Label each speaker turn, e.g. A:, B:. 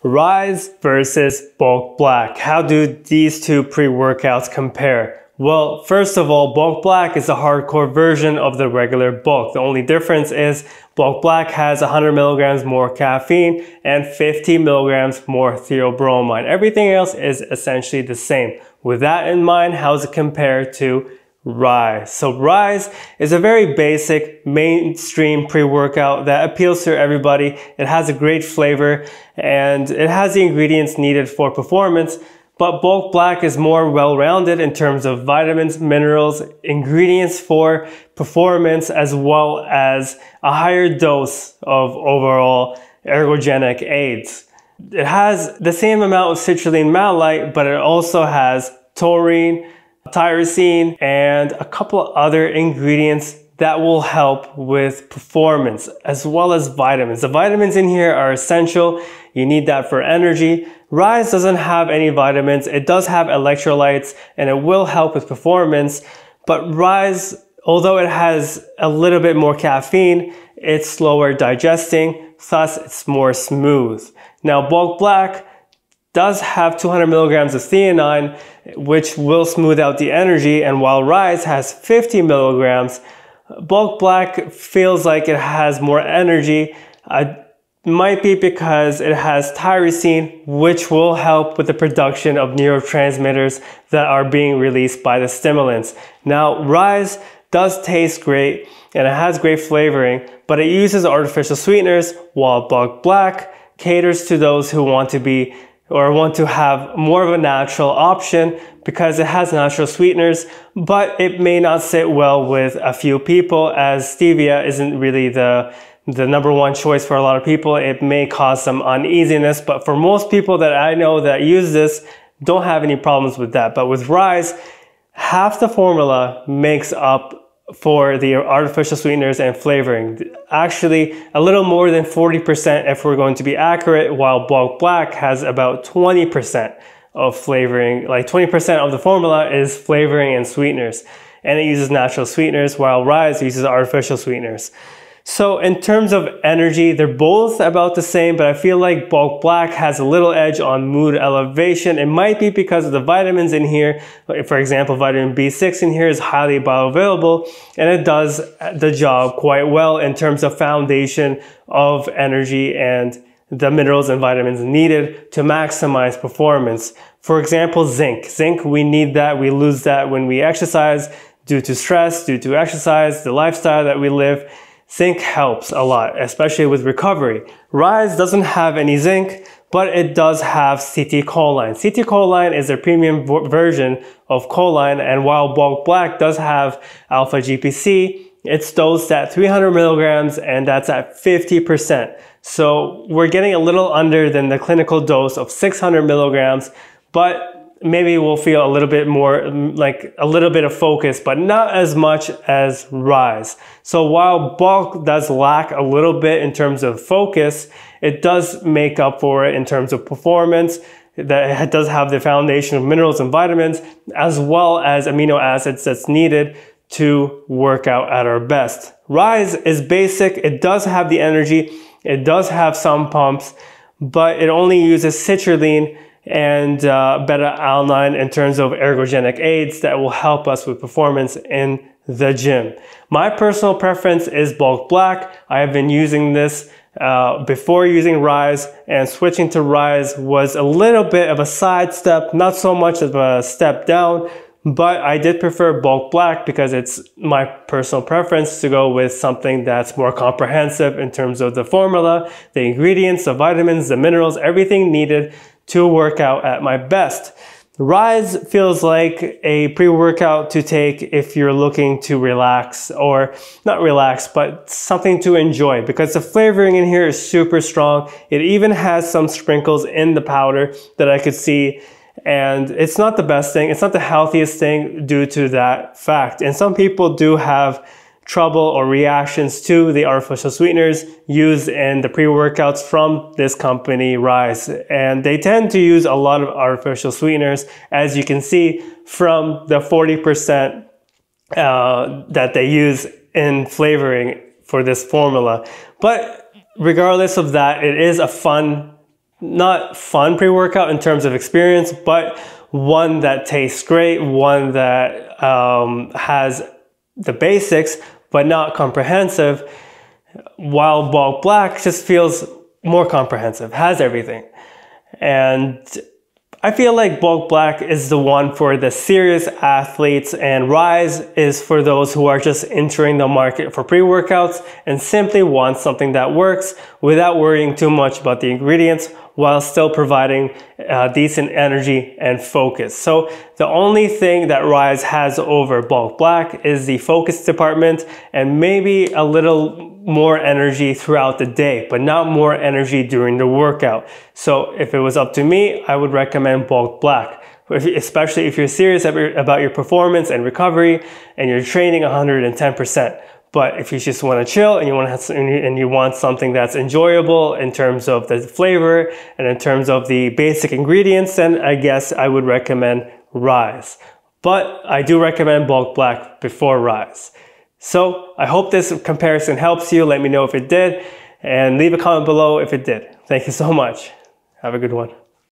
A: Ryse versus Bulk Black. How do these two pre-workouts compare? Well, first of all, Bulk Black is a hardcore version of the regular Bulk. The only difference is Bulk Black has 100 milligrams more caffeine and 50 milligrams more theobromine. Everything else is essentially the same. With that in mind, how does it compare to Ryse? So Ryse is a very basic mainstream pre-workout that appeals to everybody. It has a great flavor and it has the ingredients needed for performance. But Bulk Black is more well-rounded in terms of vitamins, minerals, ingredients for performance, as well as a higher dose of overall ergogenic aids. It has the same amount of citrulline malate, but it also has taurine, tyrosine, and a couple of other ingredients that will help with performance, as well as vitamins. The vitamins in here are essential. You need that for energy. Ryse doesn't have any vitamins. It does have electrolytes and it will help with performance. But Ryse, although it has a little bit more caffeine, it's slower digesting, thus it's more smooth. Now Bulk Black does have 200 milligrams of theanine, which will smooth out the energy. And while Ryse has 50 milligrams, Bulk Black feels like it has more energy. Might be because it has tyrosine, which will help with the production of neurotransmitters that are being released by the stimulants. Now, Ryse does taste great and it has great flavoring, but it uses artificial sweeteners, while Bulk Black caters to those who want to be or want to have more of a natural option because it has natural sweeteners, but it may not sit well with a few people, as stevia isn't really the number one choice for a lot of people. It may cause some uneasiness, but for most people that I know that use this, don't have any problems with that. But with Ryse, half the formula makes up for the artificial sweeteners and flavoring. Actually, a little more than 40% if we're going to be accurate, while Bulk Black has about 20% of flavoring. Like 20% of the formula is flavoring and sweeteners. And it uses natural sweeteners, while Ryse uses artificial sweeteners. So in terms of energy, they're both about the same, but I feel like Bulk Black has a little edge on mood elevation. It might be because of the vitamins in here. For example, vitamin B6 in here is highly bioavailable, and it does the job quite well in terms of foundation of energy and the minerals and vitamins needed to maximize performance. For example, zinc. Zinc, we need that. We lose that when we exercise due to stress, due to exercise, the lifestyle that we live. Zinc helps a lot, especially with recovery. Ryse doesn't have any zinc, but it does have acetylcholine. Acetylcholine is a premium version of choline, and while Bulk Black does have alpha GPC, it's dosed at 300 milligrams, and that's at 50%. So we're getting a little under than the clinical dose of 600 milligrams, but maybe we'll feel a little bit more, like a little bit of focus, but not as much as Ryse. So while Bulk does lack a little bit in terms of focus, it does make up for it in terms of performance. That it does have the foundation of minerals and vitamins, as well as amino acids that's needed to work out at our best. Ryse is basic. It does have the energy. It does have some pumps, but it only uses citrulline and beta-alanine in terms of ergogenic aids that will help us with performance in the gym. My personal preference is Bulk Black. I have been using this before using Ryse, and switching to Ryse was a little bit of a sidestep, not so much of a step down, but I did prefer Bulk Black because it's my personal preference to go with something that's more comprehensive in terms of the formula, the ingredients, the vitamins, the minerals, everything needed to work out at my best. Ryse feels like a pre-workout to take if you're looking to relax, or not relax, but something to enjoy, because the flavoring in here is super strong. It even has some sprinkles in the powder that I could see, and it's not the best thing. It's not the healthiest thing due to that fact. And some people do have trouble or reactions to the artificial sweeteners used in the pre-workouts from this company, Ryse. And they tend to use a lot of artificial sweeteners, as you can see from the 40% that they use in flavoring for this formula. But regardless of that, it is a fun not fun pre-workout in terms of experience, but one that tastes great, one that has the basics, but not comprehensive, while Bulk Black just feels more comprehensive, has everything. And I feel like Bulk Black is the one for the serious athletes, and Ryse is for those who are just entering the market for pre-workouts and simply want something that works without worrying too much about the ingredients while still providing decent energy and focus. So the only thing that Ryse has over Bulk Black is the focus department and maybe a little more energy throughout the day, but not more energy during the workout. So if it was up to me, I would recommend Bulk Black, especially if you're serious about your performance and recovery and you're training 110%. But if you just want to chill and you want something that's enjoyable in terms of the flavor and in terms of the basic ingredients, then I guess I would recommend Ryse. But I do recommend Bulk Black before Ryse. So I hope this comparison helps you. Let me know if it did, and leave a comment below if it did. Thank you so much. Have a good one.